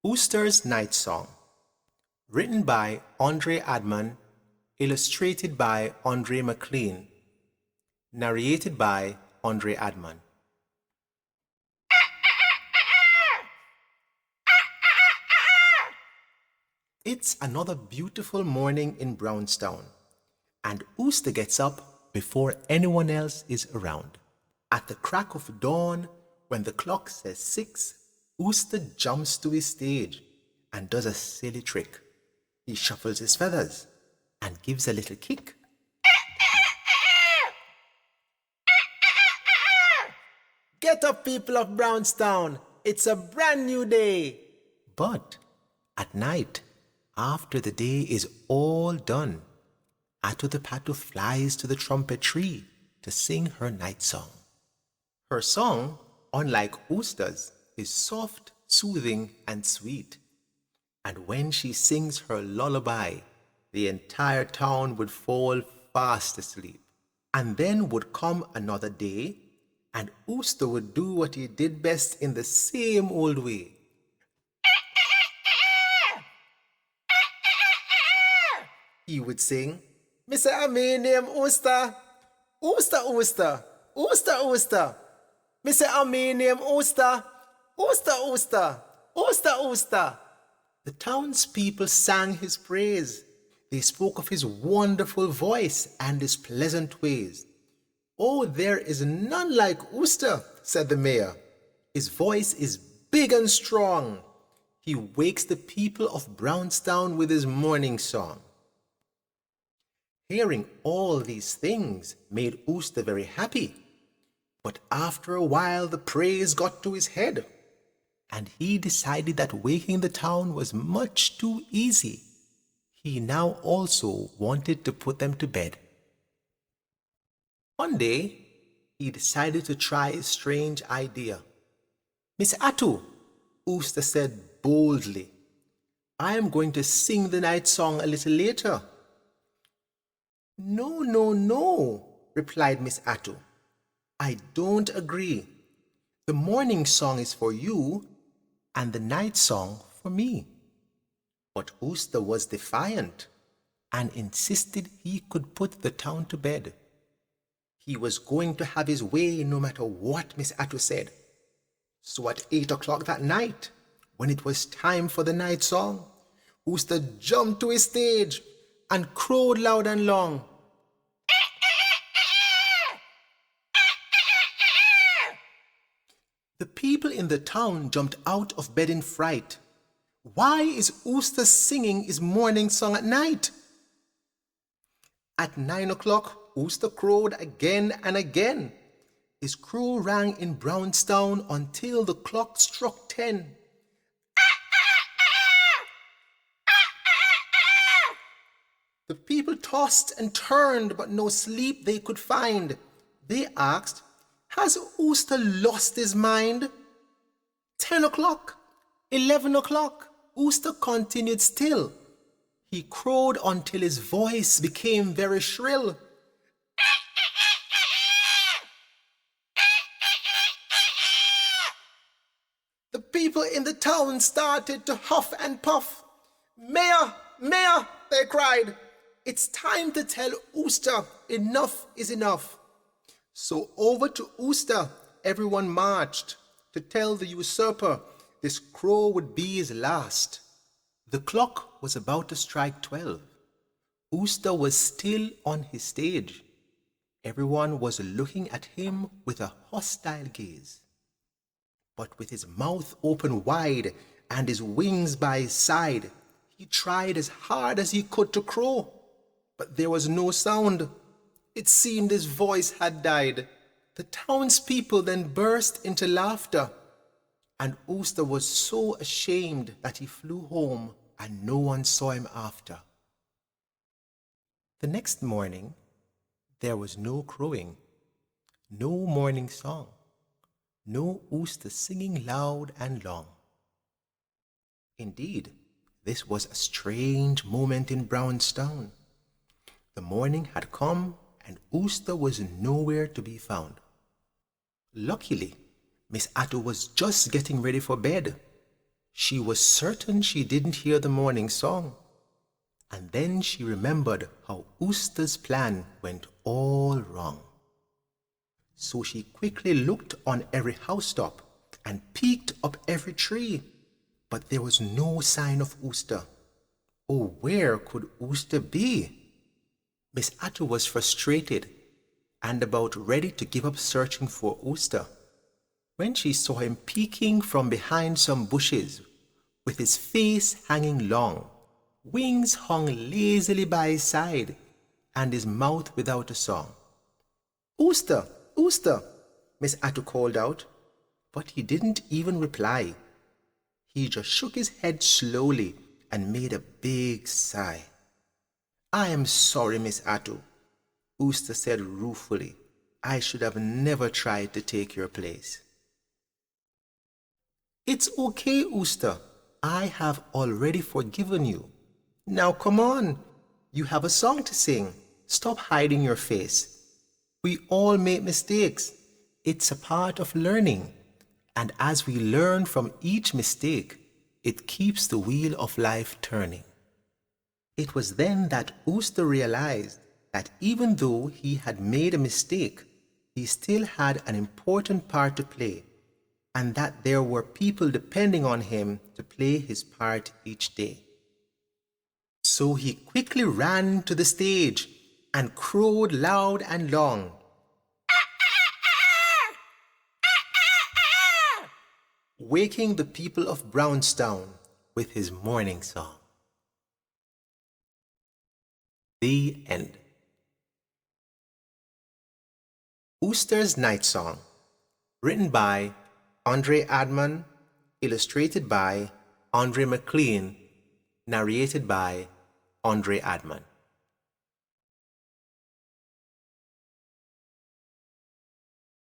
Ooster's Night Song, written by Adman, illustrated by Andre McLean, narrated by Adman. It's another beautiful morning in Brownstown, and Ooster gets up before anyone else is around. At the crack of dawn, when the clock says 6, Ooster jumps to his stage and does a silly trick. He shuffles his feathers and gives a little kick. Get up, people of Brownstown! It's a brand new day! But at night, after the day is all done, Aatoo the Paatoo flies to the trumpet tree to sing her night song. Her song, unlike Ooster's, is soft, soothing, and sweet. And when she sings her lullaby, the entire town would fall fast asleep. And then would come another day, and Ooster would do what he did best in the same old way. He would sing, "Mr. Amen name Ooster, Ooster, Ooster, Ooster, Ooster. Mr. Amen name Ooster, Ooster, Ooster, Ooster, Ooster." The townspeople sang his praise. They spoke of his wonderful voice and his pleasant ways. "Oh, there is none like Ooster," said the mayor. "His voice is big and strong. He wakes the people of Brownstown with his morning song." Hearing all these things made Ooster very happy. But after a while the praise got to his head, and he decided that waking the town was much too easy. He now also wanted to put them to bed. One day, he decided to try a strange idea. "Miss Aatoo," Ooster said boldly, "I am going to sing the night song a little later." "No, no, no," replied Miss Aatoo. "I don't agree. The morning song is for you, and the night song for me." But Ooster was defiant and insisted he could put the town to bed. He was going to have his way no matter what Miss Aatoo said. So at 8 o'clock that night, when it was time for the night song, Ooster jumped to his stage and crowed loud and long. The people in the town jumped out of bed in fright. Why is Ooster singing his morning song at night? At 9 o'clock, Ooster crowed again and again. His crow rang in Brownstown until the clock struck 10. The people tossed and turned, but no sleep they could find. They asked, "Has Ooster lost his mind?" 10 o'clock, 11 o'clock, Ooster continued still. He crowed until his voice became very shrill. The people in the town started to huff and puff. "Mayor, Mayor," they cried, "it's time to tell Ooster enough is enough." So over to Ooster everyone marched to tell the usurper this crow would be his last. The clock was about to strike 12. Ooster was still on his stage. Everyone was looking at him with a hostile gaze. But with his mouth open wide and his wings by his side, he tried as hard as he could to crow. But there was no sound. It seemed his voice had died. The townspeople then burst into laughter, and Ooster was so ashamed that he flew home and no one saw him after. The next morning, there was no crowing, no morning song, no Ooster singing loud and long. Indeed, this was a strange moment in Brownstown. The morning had come, and Ooster was nowhere to be found. Luckily, Miss Aatoo was just getting ready for bed. She was certain she didn't hear the morning song. And then she remembered how Ooster's plan went all wrong. So she quickly looked on every housetop and peeked up every tree, but there was no sign of Ooster. Oh, where could Ooster be? Miss Aatoo was frustrated and about ready to give up searching for Ooster when she saw him peeking from behind some bushes with his face hanging long, wings hung lazily by his side, and his mouth without a song. "Ooster, Ooster," Miss Aatoo called out, but he didn't even reply. He just shook his head slowly and made a big sigh. "I am sorry, Miss Aatoo," Ooster said ruefully. "I should have never tried to take your place." "It's okay, Ooster. I have already forgiven you. Now come on. You have a song to sing. Stop hiding your face. We all make mistakes. It's a part of learning. And as we learn from each mistake, it keeps the wheel of life turning." It was then that Ooster realized that even though he had made a mistake, he still had an important part to play, and that there were people depending on him to play his part each day. So he quickly ran to the stage and crowed loud and long, waking the people of Brownstown with his morning song. The end. Ooster's Night Song, written by Andre Adman, illustrated by Andre McLean, narrated by Andre Adman.